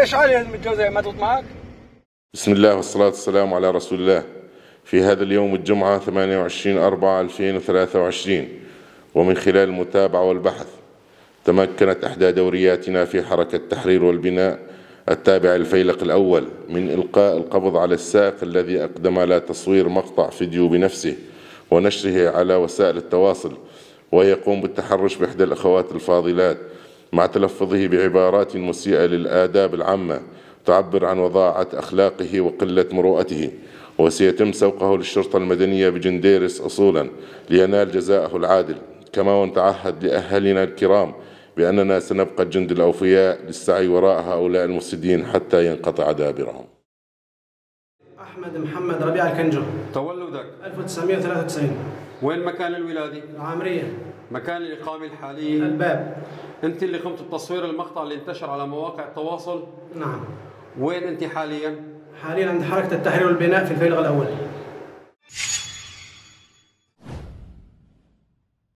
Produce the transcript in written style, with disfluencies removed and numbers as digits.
ايش علي متجوزة ما تطلع معك؟ بسم الله والصلاة والسلام على رسول الله. في هذا اليوم الجمعة 28/4/2023 ومن خلال المتابعة والبحث تمكنت إحدى دورياتنا في حركة تحرير والبناء التابعة للفيلق الأول من إلقاء القبض على السائق الذي أقدم على تصوير مقطع فيديو بنفسه ونشره على وسائل التواصل، ويقوم بالتحرش بإحدى الأخوات الفاضلات مع تلفظه بعبارات مسيئة للآداب العامة تعبر عن وضاعة أخلاقه وقلة مروءته، وسيتم سوقه للشرطة المدنية بجنديرس أصولا لينال جزاءه العادل. كما نتعهد لأهلنا الكرام بأننا سنبقى الجند الأوفياء للسعي وراء هؤلاء المفسدين حتى ينقطع دابرهم. أحمد محمد ربيع الكنجو. تولدك 1993. وين مكان الولادة؟ العامرية. مكان الإقامة الحالية؟ الباب. أنت اللي قمت بتصوير المقطع اللي انتشر على مواقع التواصل؟ نعم. وين أنت حاليا؟ حاليا عند حركة التحرير والبناء في الفيلق الأول.